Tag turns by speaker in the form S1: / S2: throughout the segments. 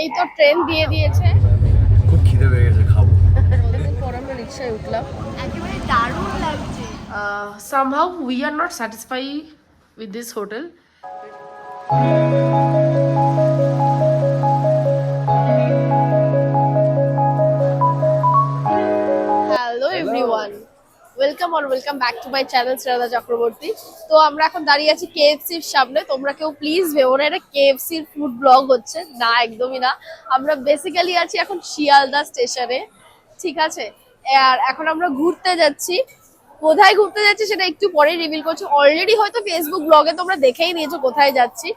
S1: এই তো ট্রেন দিয়ে দিয়েছে,
S2: খুব খিদে পেয়ে গেছে, খাবো।
S1: কতদিন পর আমরা রিক্সায় উঠলাম, একেবারে দারুণ লাগছে। Somehow we are not satisfied with this hotel. Hello everyone, welcome back to my channel Shreya Chakraborty. তো আমরা এখন দাঁড়িয়ে আছি কেএফসির সামনে। তোমরা কেউ প্লিজ ভেবো না এটা কেএফসির ফুড ব্লগ হচ্ছে, না একদমই না। আমরা বেসিক্যালি আছি এখন শিয়ালদা স্টেশনে, ঠিক আছে। আর এখন আমরা ঘুরতে যাচ্ছি। কোথায় ঘুরতে যাচ্ছি সেটা একটু পরে রিভিল করছি। অলরেডি হয়তো ফেসবুক ব্লগে তোমরা দেখেই নিয়েছো কোথায় যাচ্ছি।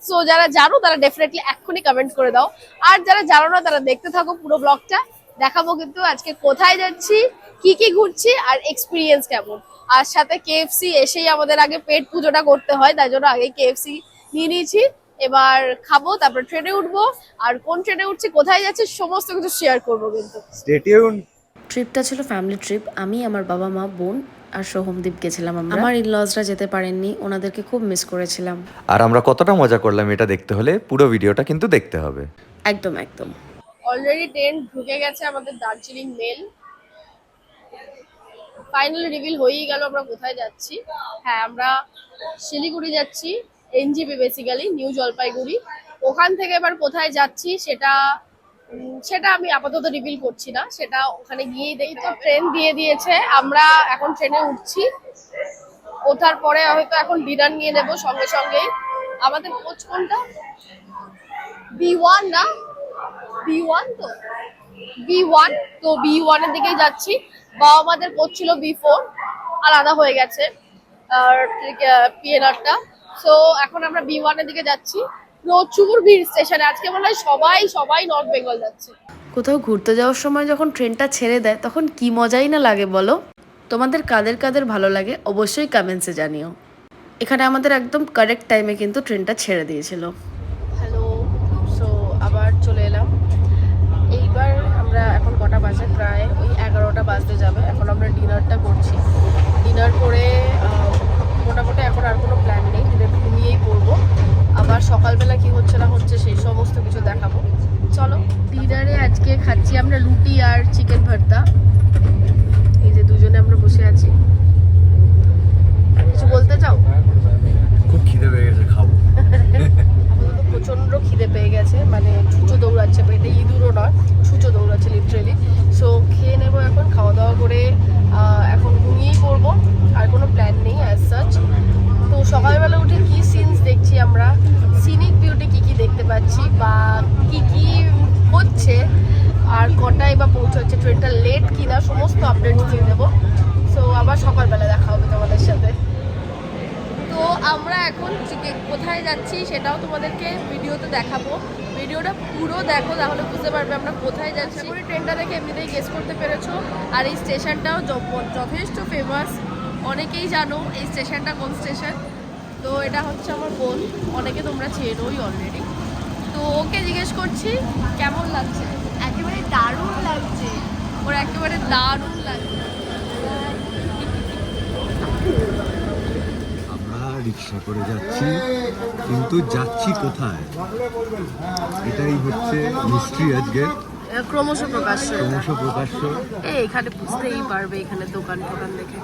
S1: সো যারা জানো তারা ডেফিনেটলি এক্ষুনি কমেন্ট করে দাও, আর যারা জানো না তারা দেখতে থাকো পুরো ব্লগটা। দেখাবো কিন্তু আজকে কোথায় যাচ্ছি, কি কি ঘুরছি, আর এক্সপিরিয়েন্স কেমন। আর সাথে কেএফসি এসেই আমাদের আগে পেট পুজোটা করতে হয়, তাই জন্য আগে কেএফসি নিয়ে নিয়েছি। এবার খাবো, তারপর ট্রেনে উঠবো, আর কোন ট্রেনে উঠছি, কোথায় যাচ্ছি, সমস্ত কিছু শেয়ার করবো কিন্তু।
S2: Stay tune.
S3: ট্রিপটা ছিল ফ্যামিলি ট্রিপ। আমি, আমার বাবা মা, বোন আর সোহমদীপ গেছিলাম আমরা। আমার ইনলজরা যেতে পারেননি, ওনাদেরকে খুব মিস করেছিলাম।
S2: আর আমরা কতটা মজা করলাম এটা দেখতে হলে পুরো ভিডিওটা কিন্তু দেখতে হবে।
S3: একদম একদম।
S1: অলরেডি ট্রেন ঢুকে গেছে আমাদের দার্জিলিং মেল। ফাইনালি রিভিল হয়েই গেল আমরা কোথায় যাচ্ছি। হ্যাঁ, আমরা শিলিগুড়ি যাচ্ছি, এনজিপি বেসিক্যালি নিউ জলপাইগুড়ি। ওখান থেকে এবার কোথায় যাচ্ছি সেটা আমি আপাতত রিভিল করছি না, সেটা ওখানে গিয়েই দেখি। তো ট্রেন দিয়ে দিয়েছে, আমরা এখন ট্রেনে উঠছি। ওঠার পরে হয়তো এখন ডিনার নিয়ে নেব সঙ্গে সঙ্গেই। আমাদের কোচ কোনটা? B1 না? B1 তো B1, তো B1 এর দিকেই যাচ্ছি। বাবা আমাদের করছিল B4, আলাদা হয়ে গেছে আর পিএনআরটা। সো এখন আমরা B1 এর দিকে যাচ্ছি। প্রচুর ভিড় স্টেশনে আজকে, মনে হয় সবাই নর্থ বেঙ্গল যাচ্ছে।
S3: কোথাও ঘুরতে যাওয়ার সময় যখন ট্রেনটা ছেড়ে দেয় তখন কি মজাই না লাগে বলো। তোমাদের কাদের কাদের ভালো লাগে অবশ্যই কমেন্টসে জানিও। এখানে আমাদের একদম কারেক্ট টাইমে কিন্তু ট্রেনটা ছেড়ে দিয়েছিল।
S1: হ্যালো, সো আবার চলে এলাম। এইবার আমরা এখন কটা বাজে, প্রায় ওই 11টা বাজতে যাবে। এখন আমরা ডিনারটা করছি। ডিনার করে মোটামুটি এখন আর কোনো প্ল্যান নেই, ঘুমিয়েই পড়বো। আবার সকালবেলা কি হচ্ছে না হচ্ছে সেই সমস্ত কিছু দেখাবো। চলো, ডিনারে আজকে খাচ্ছি আমরা রুটি আর চিকেন ভর্তা। এই যে দুজনে আমরা বসে আছি। কিছু বলতে চাও?
S2: খুব খিদে পেয়ে গেছে, খাবো।
S1: প্রচন্ড খিদে পেয়ে গেছে, মানে ছুঁচো দৌড়াচ্ছে পেটে, ইঁদুরও নয়, ছুঁচো দৌড়াচ্ছে লিটারেলি। সো খেয়ে নেবো এখন, খাওয়া দাওয়া করে এখন ঘুমিয়েই পড়বো। আর কোনো প্ল্যান নেই অ্যাজ সাচ। তো সকালবেলা উঠে কি সিনস দেখছি আমরা, সিনিক বিউটি কি দেখতে পাচ্ছি, বা কি হচ্ছে, আর কটায় বা পৌঁছচ্ছে, ট্রেনটা লেট কিনা, সমস্ত আপডেটস দিয়ে দেবো। সো আবার সকালবেলা দেখা হবে তোমাদের সাথে। তো আমরা এখন কোথায় যাচ্ছি সেটাও তোমাদেরকে ভিডিওতে দেখাবো। ভিডিওটা পুরো দেখো, তাহলে বুঝতে পারবে আমরা কোথায় যাচ্ছি। পুরো ট্রেনটা দেখে এমনিতেই গেস করতে পেরেছো। আর এই স্টেশনটাও যথেষ্ট ফেমাস, অনেকেই জানো এই স্টেশনটা কোন স্টেশন। তো এটা হচ্ছে আমার বোন, অনেকে তোমরা চেনোই অলরেডি। তো ওকে জিজ্ঞেস করছি কেমন লাগছে। একেবারে দারুণ লাগছে, ওর একেবারে দারুণ লাগছে।
S2: রিক্সা করে যাচ্ছি, কিন্তু যাচ্ছি কোথায় এটাই হচ্ছে মিস্ট্রি আজকে।
S1: ক্রমশ প্রকাশ্য
S2: এখানে
S1: বুঝতেই পারবে, এখানে দোকান দেখে।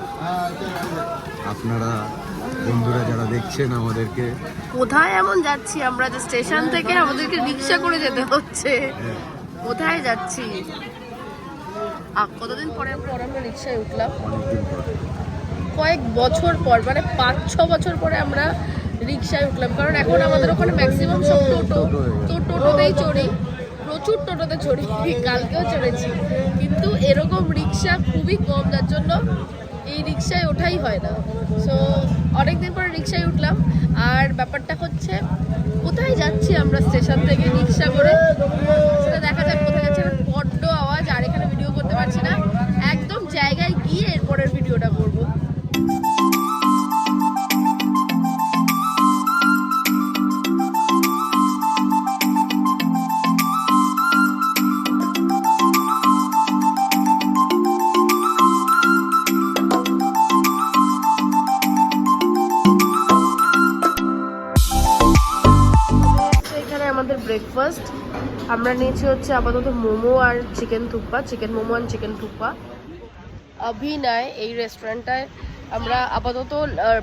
S2: আপনারা বন্ধুরা যারা দেখছেন আমাদেরকে,
S1: কোথায় এমন যাচ্ছি আমরা যে স্টেশন থেকে আমাদেরকে রিক্সা করে যেতে হচ্ছে। কোথায় যাচ্ছি? কতদিন পরে আমরা রিক্সায় উঠলাম,
S2: অনেকদিন পর,
S1: কয়েক বছর পর, মানে 5-6 বছর পরে আমরা রিক্সায় উঠলাম। কারণ এখন আমাদের ওখানে ম্যাক্সিমাম সব টোটো, তো টোটোতেই চড়ি, প্রচুর টোটোতে চড়ি, কালকেও চড়েছি। কিন্তু এরকম রিক্সা খুবই কম, যার জন্য এই রিক্সায় ওঠাই হয় না। সো অনেকদিন পরে রিক্সায় উঠলাম। আর ব্যাপারটা হচ্ছে কোথায় যাচ্ছি আমরা স্টেশন থেকে রিক্সা করে, সেটা দেখা যাক কোথায় যাচ্ছে। বড্ড আওয়াজ, আর এখানে ভিডিও করতে পারছি না। একদম জায়গায় গিয়ে এরপরের ভিডিওটা করবো। ব্রেকফাস্ট, আমরা নিয়েছি হচ্ছে আপাতত মোমো আর চিকেন থুপ্পা, চিকেন মোমো আর চিকেন থুপ্পা। অভিনয় এই রেস্টুরেন্টটায় আমরা আপাতত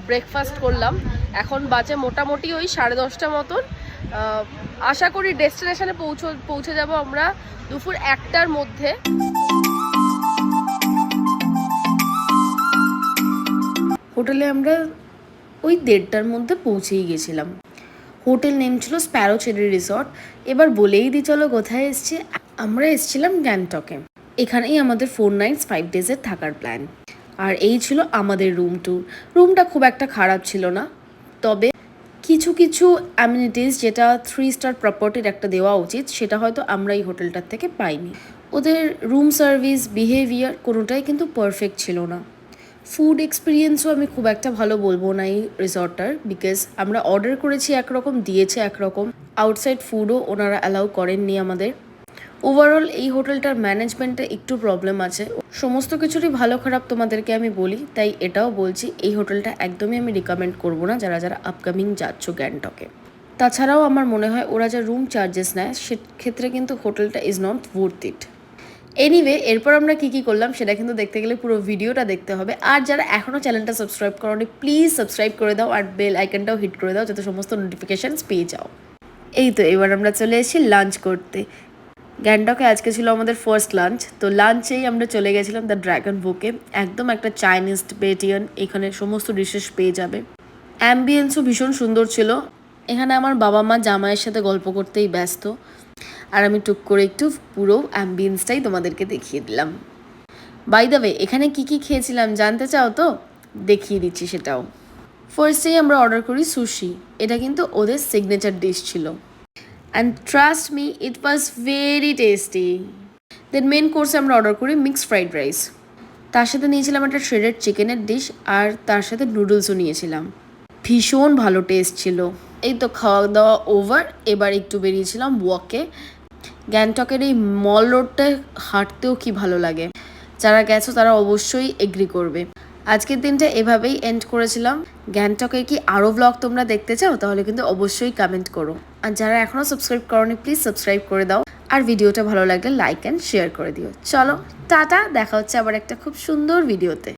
S1: ব্রেকফাস্ট করলাম। এখন বাজে মোটামুটি ওই 10:30 মতন। আশা করি ডেস্টিনেশনে পৌঁছে যাব আমরা দুপুর 1টার মধ্যে।
S3: হোটেলে আমরা ওই 1:30টার মধ্যে পৌঁছেই গেছিলাম। হোটেল নেম ছিল স্প্যারো চেরি রিসর্ট। এবার বলেই দিই চলো কোথায় এসছি। আমরা এসছিলাম গ্যাংটকে। এখানেই আমাদের 4 nights 5 days-এর থাকার প্ল্যান। আর এই ছিল আমাদের রুম ট্যুর। রুমটা খুব একটা খারাপ ছিল না, তবে কিছু কিছু অ্যামিনিটিস যেটা 3 স্টার প্রপার্টির একটা দেওয়া উচিত সেটা হয়তো আমরা এই হোটেলটার থেকে পাইনি। ওদের রুম সার্ভিস, বিহেভিয়ার কোনোটাই কিন্তু পারফেক্ট ছিল না। ফুড এক্সপিরিয়েন্সও আমি খুব একটা ভালো বলবো না এই রিসর্টটার, বিকজ আমরা অর্ডার করেছি একরকম, দিয়েছে একরকম। আউটসাইড ফুডও ওনারা অ্যালাউ করেননি আমাদের। ওভারঅল এই হোটেলটার ম্যানেজমেন্টে একটু প্রবলেম আছে। সমস্ত কিছুরই ভালো খারাপ তোমাদেরকে আমি বলি, তাই এটাও বলছি এই হোটেলটা একদমই আমি রিকমেন্ড করবো না যারা যারা আপকামিং যাচ্ছ গ্যাংটকে। তাছাড়াও আমার মনে হয় ওরা যা রুম চার্জেস নেয় সেক্ষেত্রে কিন্তু হোটেলটা is not worth it. Anyway, এরপর আমরা কী করলাম সেটা কিন্তু দেখতে গেলে পুরো ভিডিওটা দেখতে হবে। আর যারা এখনও চ্যানেলটা সাবস্ক্রাইব করোনি প্লিজ সাবস্ক্রাইব করে দাও, আর বেল আইকনটাও হিট করে দাও যাতে সমস্ত নোটিফিকেশানস পেয়ে যাও। এই তো এবার আমরা চলে এসেছি লাঞ্চ করতে। গ্যাংটকে আজকে ছিল আমাদের ফার্স্ট লাঞ্চ। তো লাঞ্চেই আমরা চলে গেছিলাম দ্য ড্রাগন বুকে। একদম একটা চাইনিজ টিবেটিয়ান, এখানে সমস্ত ডিশেস পেয়ে যাবে। অ্যাম্বিয়েন্সও ভীষণ সুন্দর ছিল। এখানে আমার বাবা মা জামাইয়ের সাথে গল্প করতেই ব্যস্ত, আর আমি টুক করে একটু পুরো অ্যাম্বিয়েন্সটাই তোমাদেরকে দেখিয়ে দিলাম। বাই দ্য ওয়ে, এখানে কি কি খেয়েছিলাম জানতে চাও তো? দেখিয়ে দিচ্ছি সেটাও। ফার্স্টেই আমরা অর্ডার করি সুশি। এটা কিন্তু ওদের সিগনেচার ডিশ ছিল। And trust me, it was very tasty. Then main কোর্সে আমরা অর্ডার করি মিক্সড ফ্রাইড রাইস। তার সাথে নিয়েছিলাম একটা শ্রেডেড চিকেনের ডিশ, আর তার সাথে নুডলসও নিয়েছিলাম। ভীষণ ভালো টেস্ট ছিল। এই তো খাওয়া দাওয়া ওভার, এবার একটু বেরিয়েছিলাম ওয়াকে। গ্যাংটকের এই মল রোডটায় হাঁটতেও কি ভালো লাগে, যারা গেছো তারা অবশ্যই এগ্রি করবে। আজকের দিনটা এভাবেই এন্ড করেছিলাম। গ্যাংটকের কি আরও ব্লগ তোমরা দেখতে চাও তাহলে কিন্তু অবশ্যই কমেন্ট করো। আর যারা এখনও সাবস্ক্রাইব করোনি প্লিজ সাবস্ক্রাইব করে দাও, আর ভিডিওটা ভালো লাগলে লাইক অ্যান্ড শেয়ার করে দিও। চলো টাটা, দেখা হচ্ছে আবার একটা খুব সুন্দর ভিডিওতে।